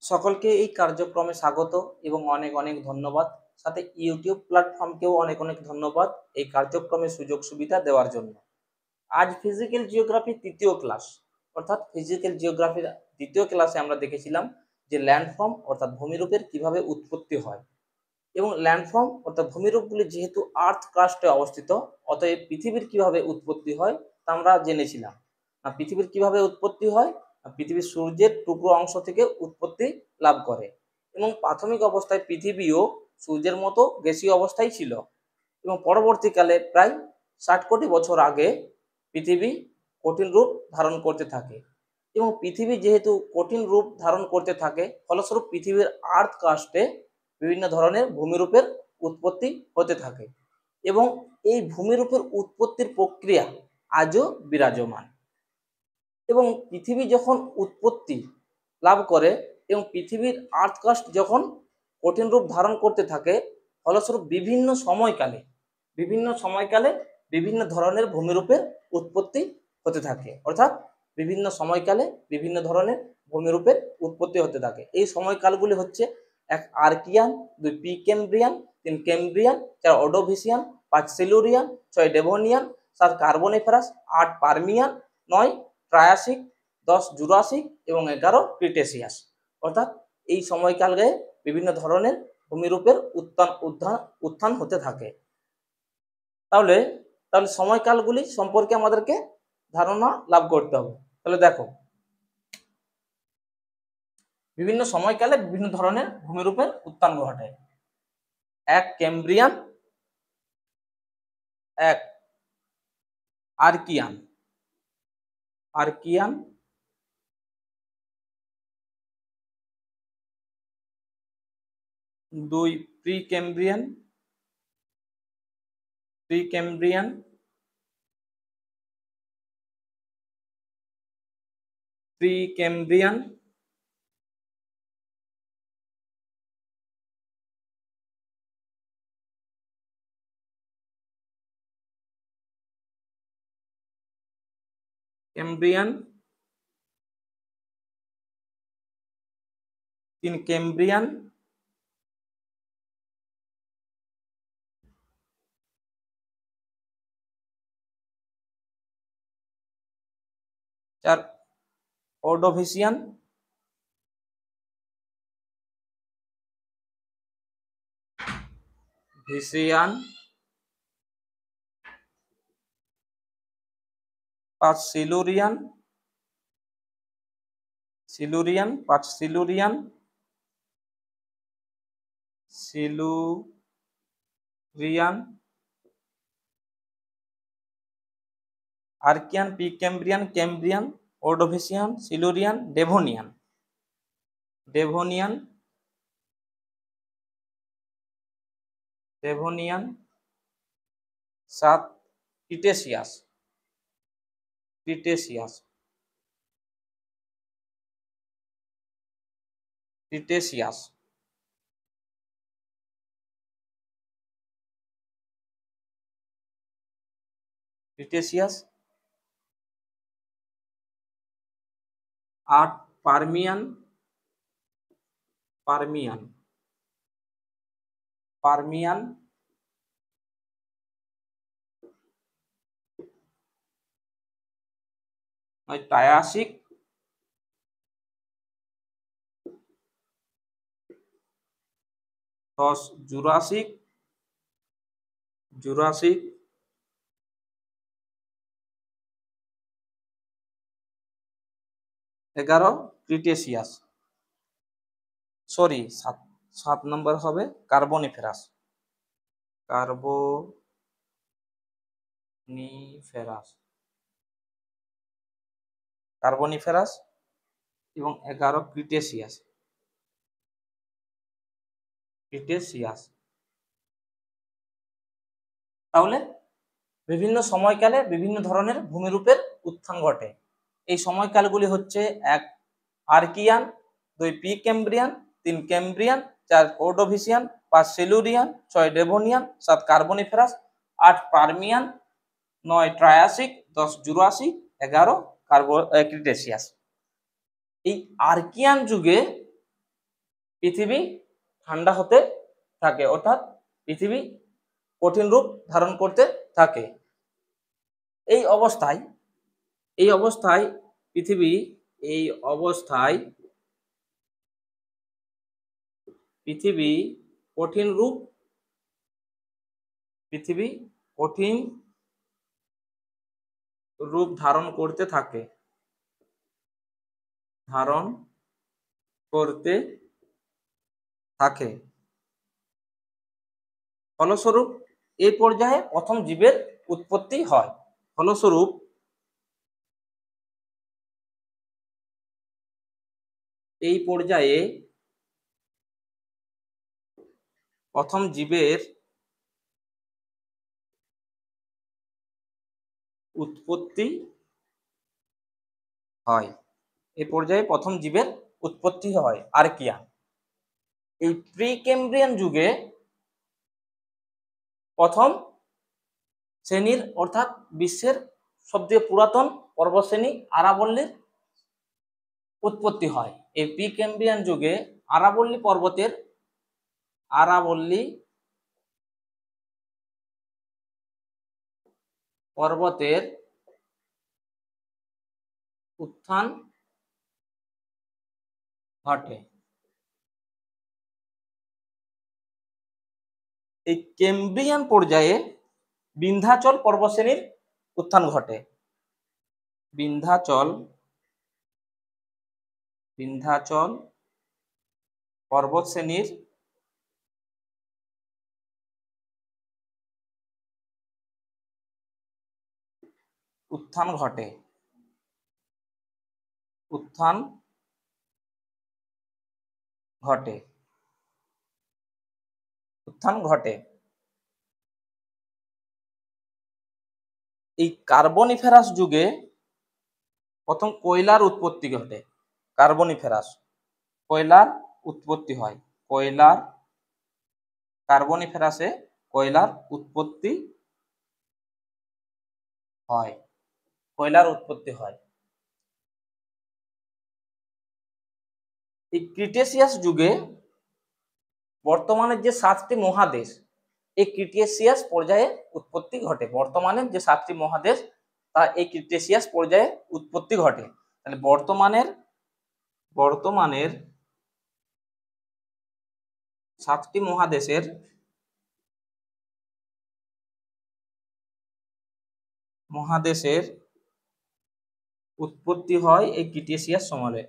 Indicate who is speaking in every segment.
Speaker 1: সকলকে এই কার্যক্রমে স্বাগত এবং অনেক অনেক ধন্যবাদ। সাথে ইউটিউব প্ল্যাটফর্মকেও অনেক অনেক ধন্যবাদ এই কার্যক্রমে সুযোগ সুবিধা দেওয়ার জন্য। আজ ফিজিক্যাল জিওগ্রাফির তৃতীয় ক্লাস, অর্থাৎ ফিজিক্যাল জিওগ্রাফির দ্বিতীয় ক্লাসে আমরা দেখেছিলাম যে ল্যান্ডফর্ম অর্থাৎ ভূমিরূপের কিভাবে উৎপত্তি হয় এবং ল্যান্ডফর্ম অর্থাৎ ভূমিরূপগুলি যেহেতু আর্থ ক্রাস্টে অবস্থিত, অতএব পৃথিবীর কিভাবে উৎপত্তি হয় তা আমরা জেনেছিলাম। না, পৃথিবীর কিভাবে উৎপত্তি হয়, পৃথিবীর সূর্যের টুকরো অংশ থেকে উৎপত্তি লাভ করে এবং প্রাথমিক অবস্থায় পৃথিবীও সূর্যের মতো গ্যাসীয় অবস্থায় ছিল এবং পরবর্তীকালে প্রায় 60 কোটি বছর আগে পৃথিবী কঠিন রূপ ধারণ করতে থাকে এবং পৃথিবী যেহেতু কঠিন রূপ ধারণ করতে থাকে, ফলস্বরূপ পৃথিবীর আর্থ কাস্টে বিভিন্ন ধরনের ভূমিরূপের উৎপত্তি হতে থাকে এবং এই ভূমিরূপের উৎপত্তির প্রক্রিয়া আজও বিরাজমান। এবং পৃথিবী যখন উৎপত্তি লাভ করে এবং পৃথিবীর আর্থ কাস্ট যখন কঠিন রূপ ধারণ করতে থাকে, ফলস্বরূপ বিভিন্ন সময়কালে বিভিন্ন ধরনের ভূমিরূপের উৎপত্তি হতে থাকে, অর্থাৎ বিভিন্ন সময়কালে বিভিন্ন ধরনের ভূমিরূপের উৎপত্তি হতে থাকে। এই সময়কালগুলি হচ্ছে: 1 Archaean, 2 Precambrian, 3 Cambrian, 4 Ordovician, 5 Silurian, 6 Devonian, 7 Carboniferous, 8 Permian, 9 Triassic, 10 Jurassic এবং 11 ক্রিটেসিয়াস। অর্থাৎ এই সময়কালে বিভিন্ন ধরনের ভূমিরূপের উত্থান হতে থাকে। তাহলে সময়কালগুলি সম্পর্কে আমাদেরকে ধারণা লাভ করতে হবে। তাহলে দেখো, বিভিন্ন সময়কালে বিভিন্ন ধরনের ভূমিরূপের উত্থান ঘটে। 1 Cambrian, 1 Archaean, 2 Precambrian, 3 Cambrian, 4 Ordovician, 5 Silurian, 5 Archaean, Precambrian, Cambrian, Ordovician, Silurian, Devonian, 7 Cretaceous, 8 Permian, Permian, 9 Triassic, 10 Jurassic, 11 Cretaceous. Sorry, 7 নম্বর হবে কার্বনিফেরাস, এবং 11 ক্রিটেসিয়াস। তাহলে বিভিন্ন সময়কালে বিভিন্ন ধরনের ভূমিরূপের উত্থান ঘটে। এই সময়কালগুলি হচ্ছে: 1 Archaean, 2 Precambrian, 3 Cambrian, 4 Ordovician, 5 Silurian, 6 Devonian, 7 Carboniferous, 8 Permian, 9 Triassic, 10 Jurassic, 11 Cretaceous. এই আর্কিয়ান যুগে পৃথিবী ঠান্ডা হতে থাকে, অর্থাৎ পৃথিবী কঠিন রূপ ধারণ করতে থাকে। এই অবস্থায় পৃথিবী এই অবস্থায় পৃথিবী কঠিন রূপ ধারণ করতে থাকে, ফলস্বরূপ এই পর্যায়ে প্রথম জীবের উৎপত্তি হয়। ফলস্বরূপ এই পর্যায়ে প্রথম জীবের উৎপত্তি হয়। আর্কিয়ান। এই প্রি ক্যাম্ব্রিয়ান যুগে প্রথম শ্রেণীর অর্থাৎ বিশ্বের সবচেয়ে পুরাতন পর্বতশ্রেণী আরাবল্লীর উৎপত্তি হয়। এই প্রি ক্যাম্ব্রিয়ান যুগে আরাবল্লী পর্বতের উত্থান ঘটে। এই ক্যাম্ব্রিয়ান পর্যায়ে বিন্ধ্যাচল পর্বতশ্রেণীর উত্থান ঘটে। বিন্ধ্যাচল পর্বতশ্রেণীর উত্থান ঘটে। এই কার্বনিফেরাস যুগে প্রথম কয়লার উৎপত্তি ঘটে। কয়লার উৎপত্তি হয়। কার্বনিফেরাসে কয়লার উৎপত্তি হয়। এই ক্রিটেসিয়াস যুগে বর্তমানের যে 7টি মহাদেশ, এই ক্রিটেসিয়াস পর্যায়ে উৎপত্তি ঘটে। বর্তমানের যে 7টি মহাদেশ তা এই ক্রিটেসিয়াস পর্যায়ে উৎপত্তি ঘটে। তাহলে বর্তমানের 7টি মহাদেশের উৎপত্তি হয় এই ক্রিটেসিয়াস সময়ে।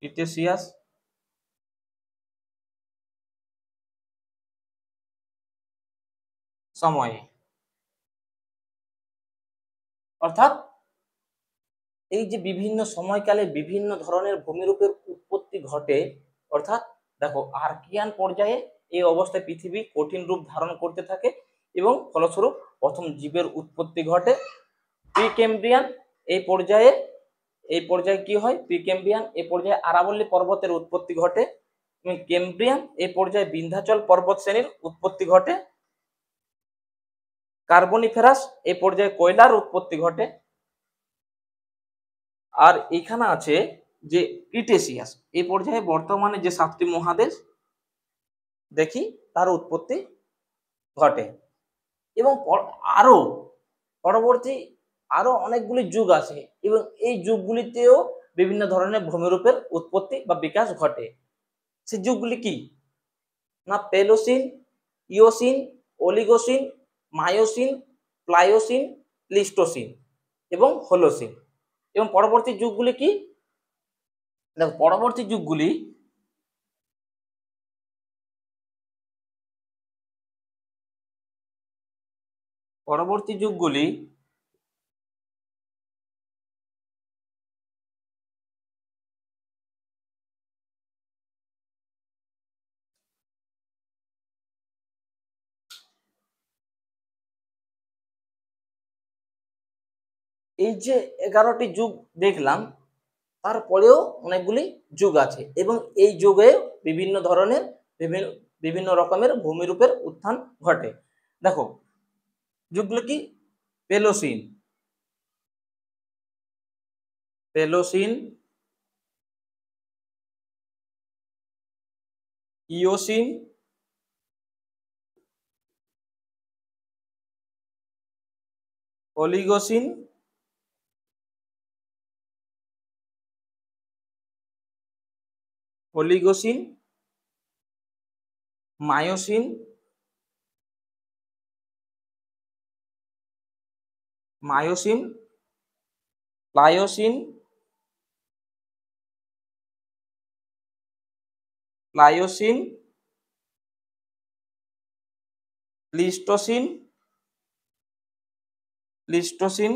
Speaker 1: ক্রিটেসিয়াস সময়ে, অর্থাৎ এই যে বিভিন্ন সময়কালে বিভিন্ন ধরনের ভূমিরূপের উৎপত্তি ঘটে, অর্থাৎ দেখো আর্কিয়ান পর্যায়ে এই অবস্থায় পৃথিবী কঠিন রূপ ধারণ করতে থাকে এবং ফলস্বরূপ প্রথম জীবের উৎপত্তি ঘটে। প্রিক্যাম্ব্রিয়ান এই পর্যায়ে কি হয়? প্রিক্যাম্ব্রিয়ান এই পর্যায়ে আরাবল্লী পর্বতের উৎপত্তি ঘটে এবং ক্যাম্ব্রিয়ান এই পর্যায়ে বিন্ধ্যাচল পর্বত শ্রেণীর উৎপত্তি ঘটে। কার্বনিফেরাস এই পর্যায়ে কয়লার উৎপত্তি ঘটে। আর এখানে আছে যে ক্রিটেসিয়াস এই পর্যায়ে বর্তমানে যে 7টি মহাদেশ দেখি তার উৎপত্তি ঘটে এবং পরবর্তী আরো অনেকগুলি যুগ আছে এবং এই যুগগুলিতেও বিভিন্ন ধরনের ভূমিরূপের উৎপত্তি বা বিকাশ ঘটে। সেই যুগগুলি কি না? Palaeocene, Eocene, Oligocene, Miocene, Pliocene, Pleistocene এবং হোলোসিন। এবং পরবর্তী যুগগুলি কি? দেখো পরবর্তী যুগগুলি এই যে 11টি যুগ দেখলাম তারপরেও অনেকগুলি যুগ আছে এবং এই যুগে বিভিন্ন রকমের ভূমিরূপের উত্থান ঘটে। দেখো যুগগুলো কি? Palaeocene, Palaeocene, Eocene, Oligocene, Oligocene, Miocene, Miocene, Pliocene, Pliocene, Pleistocene, Pleistocene,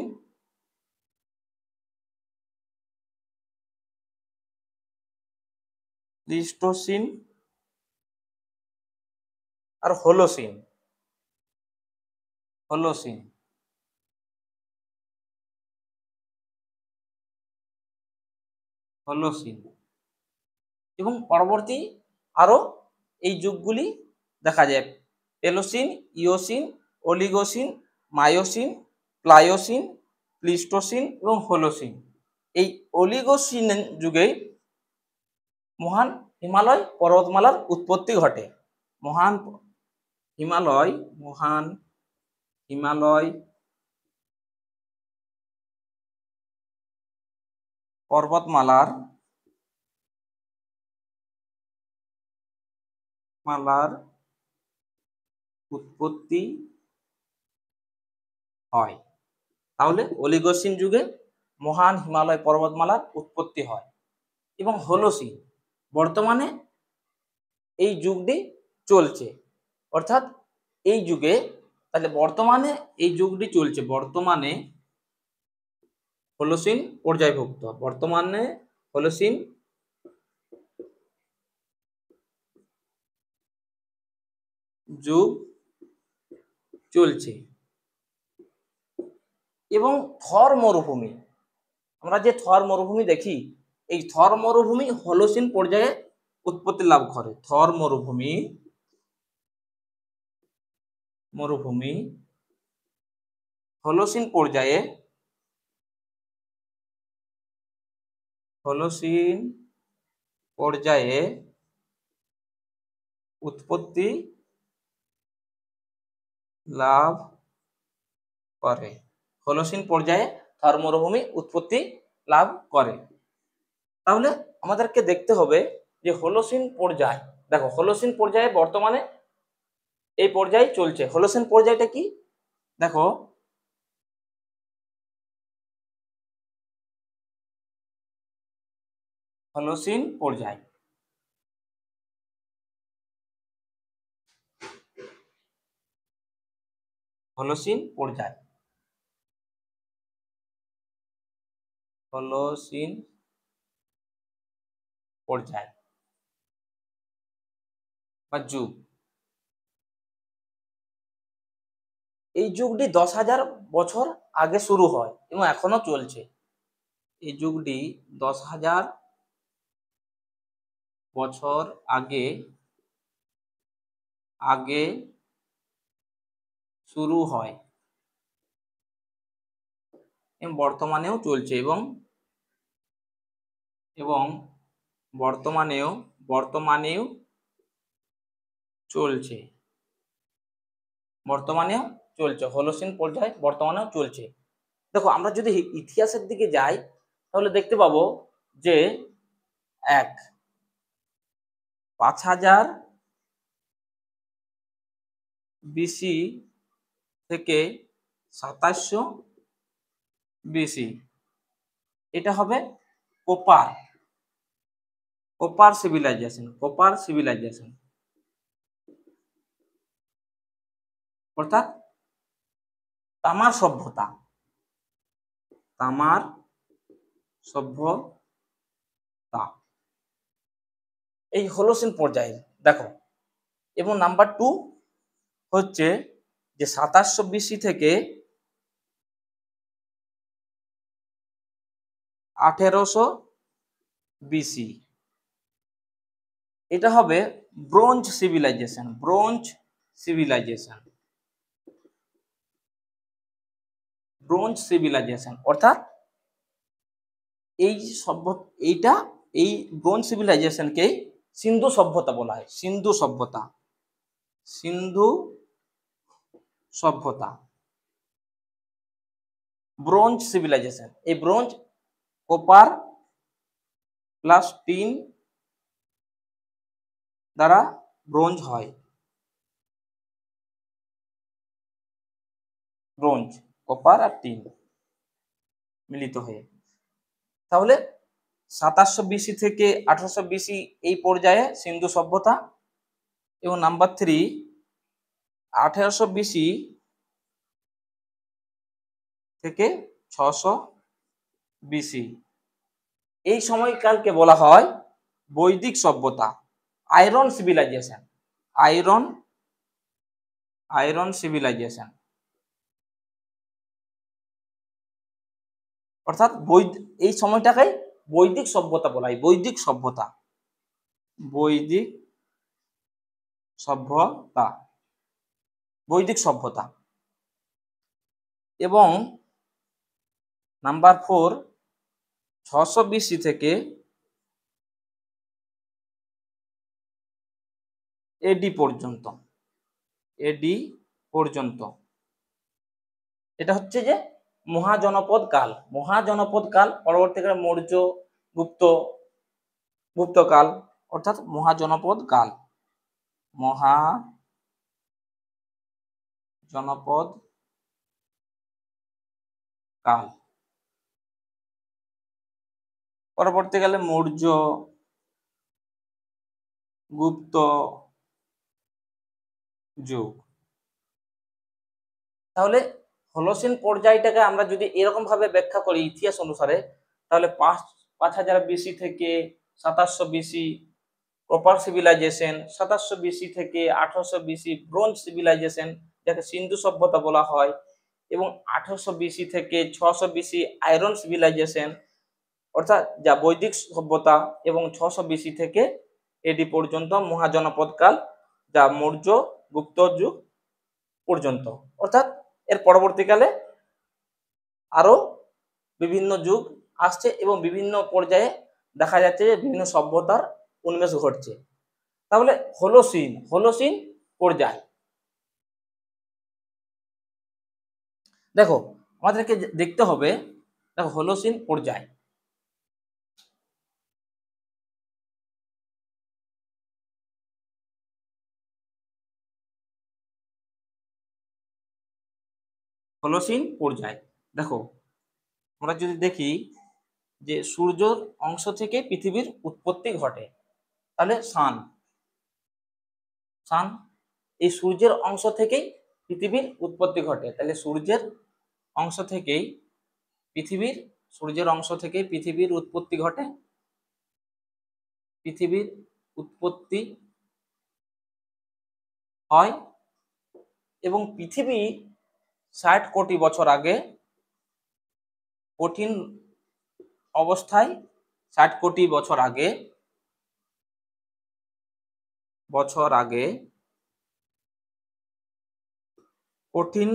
Speaker 1: Pleistocene আর হোলোসিন, হোলোসিন, হোলোসিন এবং পরবর্তী আরো এই যুগগুলি দেখা যায় Palaeocene, Eocene, Oligocene, Miocene, Pliocene, Pleistocene এবং হোলোসিন। এই অলিগোসিন যুগে মহান হিমালয় পর্বতমালার উৎপত্তি ঘটে। মহান হিমালয় পর্বতমালার উৎপত্তি হয়। তাহলে অলিগোসিন যুগে মহান হিমালয় পর্বতমালার উৎপত্তি হয় এবং হোলোসিন বর্তমানে এই যুগটি চলছে, অর্থাৎ এই যুগে তাহলে বর্তমানে এই যুগটি চলছে, বর্তমানে হোলোসিন পর্যায়ভুক্ত, বর্তমানে হোলোসিন যুগ চলছে। এবং থর মরুভূমি, আমরা যে থর মরুভূমি দেখি, এই থর মরুভূমি হোলোসিন পর্যায়ে উৎপত্তি লাভ করে। থর মরুভূমি হোলোসিন পর্যায়ে উৎপত্তি লাভ করে। হোলোসিন পর্যায়ে থর মরুভূমি উৎপত্তি লাভ করে। তাহলে আমাদেরকে দেখতে হবে যে হোলোসিন পর্যায়, দেখো হোলোসিন পর্যায়ে বর্তমানে এই পর্যায়ে চলছে। হোলোসিন পর্যায়টা কি দেখো, হোলোসিন পর্যায় হোলোসিন পর্যায় হোলোসিন পর্যায় বা যুগ, এই যুগটি 10,000 বছর আগে শুরু হয় এবং এখনো চলছে। এই যুগটি 10,000 বছর আগে শুরু হয় এবং বর্তমানেও চলছে এবং বর্তমানেও চলছে। হোলোসিন পর্যায় বর্তমানেও চলছে। দেখো আমরা যদি ইতিহাসের দিকে যাই তাহলে দেখতে পাবো যে 5,000 বিসি থেকে 2700 বিসি, এটা হবে কোপার সিভিলাইজেশন, অর্থাৎ তামার সভ্যতা এই হোলোসিন পর্যায়ে দেখো। এবং নাম্বার 2 হচ্ছে যে 2700 বিসি থেকে 1800 বিসি, এটা হবে ব্রোঞ্জ সিভিলাইজেশন। ব্রোঞ্জ সিভিলাইজেশন, অর্থাৎ এই এইটা এই ব্রোঞ্জ সিভিলাইজেশনকে সিন্ধু সভ্যতা বলা হয়। সিন্ধু সভ্যতা, সিন্ধু সভ্যতা, ব্রোঞ্জ সিভিলাইজেশন। এই ব্রোঞ্জ কপার প্লাস টিন দ্বারা ব্রোঞ্জ হয়, ব্রোঞ্জ, কপার আর টিন মিলিত হয়ে। তাহলে 2700 বিসি থেকে 1800 বিসি এই পর্যায়ে সিন্ধু সভ্যতা, এবং নাম্বার 3 1800 বিসি থেকে 600 বিসি এই সময়কালকে বলা হয় বৈদিক সভ্যতা, আয়রন সিভিলাইজেশন, আয়রন সিভিলাইজেশন, অর্থাৎ এই সময়টাকে বৈদিক সভ্যতা বলা হয়। বৈদিক সভ্যতা, বৈদিক সভ্যতা, বৈদিক সভ্যতা। এবং নাম্বার 4 600 বিসি থেকে এডি পর্যন্ত, এডি পর্যন্ত এটা হচ্ছে যে মহাজনপদ কাল। মহাজনপদ কাল পরবর্তীকালে মৌর্য, গুপ্তকাল, অর্থাৎ মহাজনপদ কাল, মহাজনপদ কাল। পরবর্তীকালে মৌর্য, গুপ্ত যুগ। তাহলে হলোসিন পর্যায়টাকে আমরা যদি এরকম ভাবে ব্যাখ্যা করি ইতিহাস অনুসারে, তাহলে 5000 বিসি থেকে 2700 বিসি কপার সিভিলাইজেশন, 2700 বিসি থেকে 1800 বিসি ব্রোঞ্জ সিভিলাইজেশন যাকে সিন্ধু সভ্যতা বলা হয়, এবং 1800 বিসি থেকে 600 বিসি আয়রন সিভিলাইজেশন অর্থাৎ যা বৈদিক সভ্যতা, এবং 600 বিসি থেকে এডি পর্যন্ত মহাজনপদ কাল যা মৌর্য গুপ্ত যুগ পর্যন্ত। অর্থাৎ এর পরবর্তীকালে আরো বিভিন্ন যুগ আসছে এবং বিভিন্ন পর্যায়ে দেখা যাচ্ছে যে বিভিন্ন সভ্যতার উন্মেষ ঘটছে। তাহলে হলোসিন পর্যায়, দেখো আমাদেরকে দেখতে হবে, দেখো হলোসিন পর্যায়, হলোসিন পর্যায়। দেখো আমরা যদি দেখি যে সূর্যের অংশ থেকে পৃথিবীর উৎপত্তি ঘটে, তাহলে সান, এই সূর্যের অংশ থেকেই পৃথিবীর উৎপত্তি ঘটে। তাহলে সূর্যের অংশ থেকেই পৃথিবীর উৎপত্তি ঘটে, পৃথিবীর উৎপত্তি হয়, এবং পৃথিবী 60 কোটি বছর আগে কঠিন অবস্থায়, 60 কোটি বছর আগে কঠিন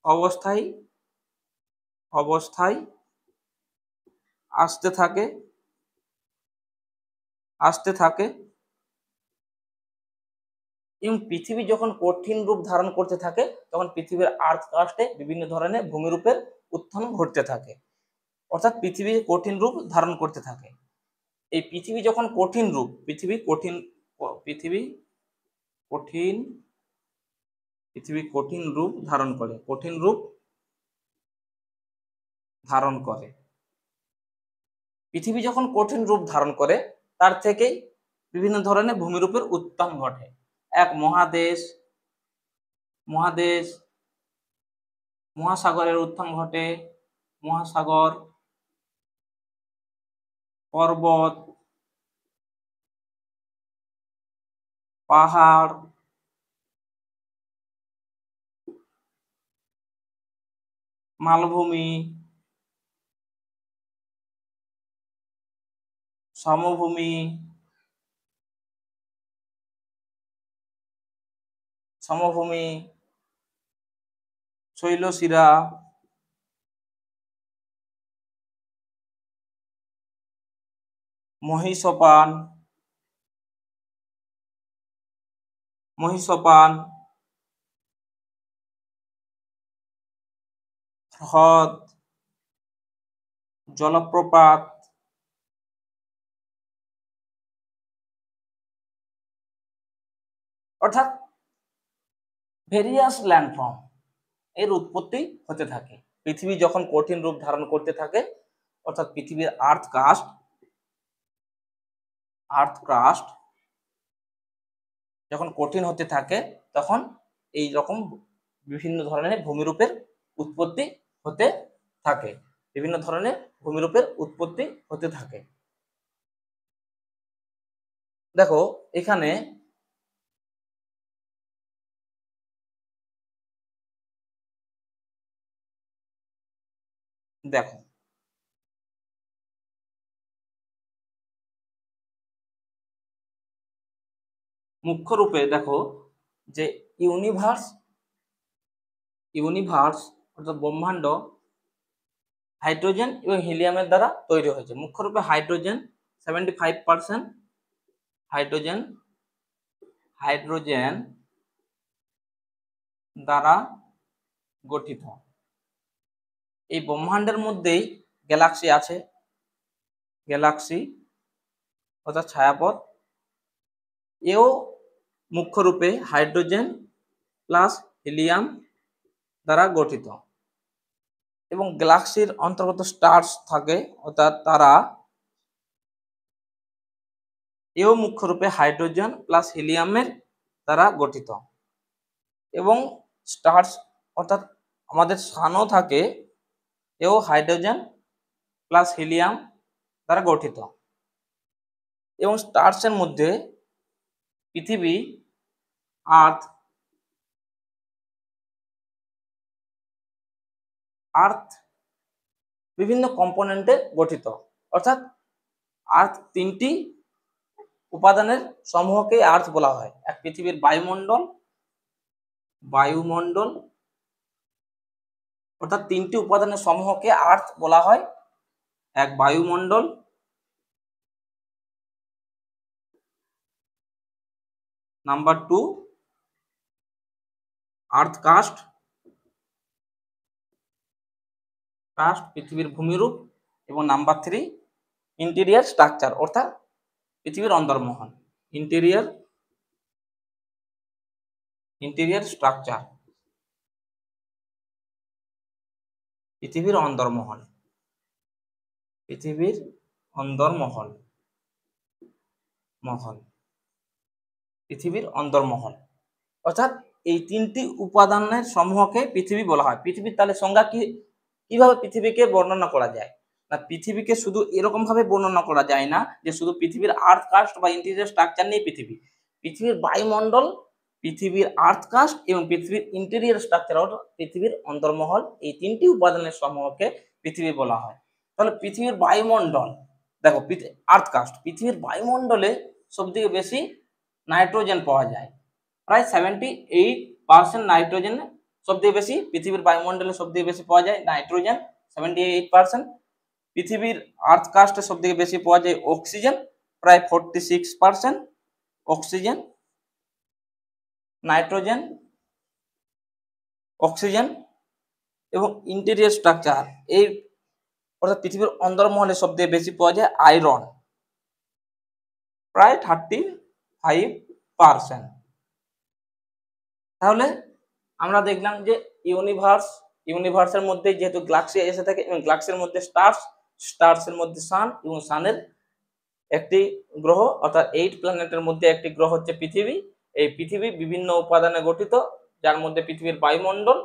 Speaker 1: অবস্থায় আসতে থাকে, এবং পৃথিবী যখন কঠিন রূপ ধারণ করতে থাকে তখন পৃথিবীর আর্থ কাস্টে বিভিন্ন ধরনের ভূমিরূপের উত্থান ঘটতে থাকে, অর্থাৎ পৃথিবী কঠিন রূপ ধারণ করতে থাকে। এই পৃথিবী যখন কঠিন রূপ ধারণ করে, পৃথিবী যখন কঠিন রূপ ধারণ করে তার থেকেই বিভিন্ন ধরনের ভূমিরূপের উত্থান ঘটে। এক মহাসাগরের উত্থান ঘটে, মহাসাগর, পর্বত, পাহাড়, মালভূমি, সমভূমি, শৈলশিরা, মহীসোপান, মহীসোপান, হ্রদ, জলপ্রপাত, অর্থাৎ ভেরিয়াস ল্যান্ডফর্ম এর উৎপত্তি হতে থাকে। পৃথিবী যখন কঠিন রূপ ধারণ করতে থাকে, অর্থাৎ পৃথিবীর আর্থ ক্রাস্ট যখন কঠিন হতে থাকে, তখন এই রকম বিভিন্ন ধরনের ভূমিরূপের উৎপত্তি হতে থাকে। বিভিন্ন ধরনের ভূমিরূপের উৎপত্তি হতে থাকে। দেখো এখানে দেখো মুখ্য রূপে দেখো যে ইউনিভার্স অর্থাৎ ব্রহ্মাণ্ড হাইড্রোজেন এবং হিলিয়ামের দ্বারা তৈরি হয়েছে। মুখ্য রূপে হাইড্রোজেন 75%, হাইড্রোজেন দ্বারা গঠিত। এই ব্রহ্মাণ্ডের মধ্যেই গ্যালাক্সি আছে, গ্যালাক্সি অর্থাৎ ছায়াপথ, এও মুখ্য রূপে হাইড্রোজেন প্লাস হিলিয়াম দ্বারা গঠিত। এবং গ্যালাক্সির অন্তর্গত স্টার্স থাকে, অর্থাৎ তারা, এও মুখ্য রূপে হাইড্রোজেন প্লাস হিলিয়ামের দ্বারা গঠিত। এবং স্টার্স অর্থাৎ আমাদের সানও থাকে, এও হাইড্রোজেন প্লাস হিলিয়াম দ্বারা গঠিত। এবং স্টার্সের মধ্যে পৃথিবী, আর্থ বিভিন্ন কম্পোনেন্টে গঠিত। অর্থাৎ আর্থ তিনটি উপাদানের সমূহকে আর্থ বলা হয়। এক পৃথিবীর বায়ুমণ্ডল অর্থাৎ তিনটি উপাদানের সমূহকে আর্থ বলা হয়। এক বায়ুমণ্ডল, নাম্বার 2 আর্থ কাস্ট পৃথিবীর ভূমিরূপ, এবং নাম্বার 3 ইন্টেরিয়ার স্ট্রাকচার অর্থাৎ পৃথিবীর অন্দরমহল। ইন্টেরিয়ার স্ট্রাকচার পৃথিবীর অন্দরমহল, পৃথিবীর অন্দরমহল অর্থাৎ এই তিনটি উপাদানের সমূহকে পৃথিবী বলা হয়। পৃথিবীর তাহলে সংজ্ঞা কিভাবে পৃথিবীকে বর্ণনা করা যায়? না, পৃথিবীকে শুধু এরকম ভাবে বর্ণনা করা যায় না যে শুধু পৃথিবীর আর্থ কাস্ট বা ইন্টেরিয়র স্ট্রাকচার নিয়ে পৃথিবীর বায়ুমণ্ডল, পৃথিবীর আর্থ কাস্ট এবং পৃথিবীর ইন্টেরিয়র স্ট্রাকচার অর্থাৎ পৃথিবীর অন্তর্মহল, এই তিনটি উপাদানের সমূহকে পৃথিবী বলা হয়। তাহলে পৃথিবীর বায়ুমণ্ডল দেখো, আর্থ কাস্ট, পৃথিবীর বায়ুমণ্ডলে সবথেকে বেশি নাইট্রোজেন পাওয়া যায়। প্রায় 78% নাইট্রোজেন সবথেকে বেশি পৃথিবীর বায়ুমণ্ডলে সবথেকে বেশি পাওয়া যায় নাইট্রোজেন 78%। পৃথিবীর আর্থ কাস্টে সবথেকে বেশি পাওয়া যায় অক্সিজেন, প্রায় 46% অক্সিজেন, নাইট্রোজেন, অক্সিজেন। এবং ইন্টেরিয়র স্ট্রাকচার এই অর্থাৎ পৃথিবীর অন্দরমহলে সবথেকে বেশি পাওয়া যায় আয়রন, প্রায় 35%। তাহলে আমরা দেখলাম যে ইউনিভার্সের মধ্যে যেহেতু গ্যালাক্সি এসে থাকে এবং গ্যালাক্সির মধ্যে স্টার্সের মধ্যে সান এবং সানের একটি গ্রহ অর্থাৎ 8 প্ল্যানেটের মধ্যে একটি গ্রহ হচ্ছে পৃথিবী। এই পৃথিবী বিভিন্ন উপাদানে গঠিত, যার মধ্যে পৃথিবীর বায়ুমণ্ডল,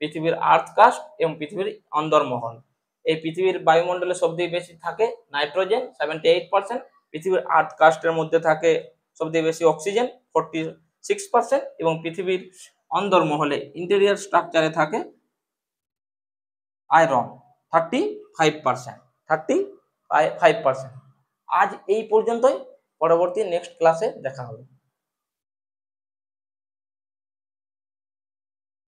Speaker 1: পৃথিবীর আর্থ কাস্ট এবং পৃথিবীর অন্দরমহল। এই পৃথিবীর বায়ুমণ্ডলে সবথেকে বেশি থাকে নাইট্রোজেন 78%, পৃথিবীর আর্থ কাস্টের মধ্যে থাকে সবথেকে বেশি অক্সিজেন 46% এবং পৃথিবীর অন্দরমহলে ইন্টেরিয়র স্ট্রাকচারে থাকে আয়রন 35%। আজ এই পর্যন্তই, পরবর্তী নেক্সট ক্লাসে দেখা হবে।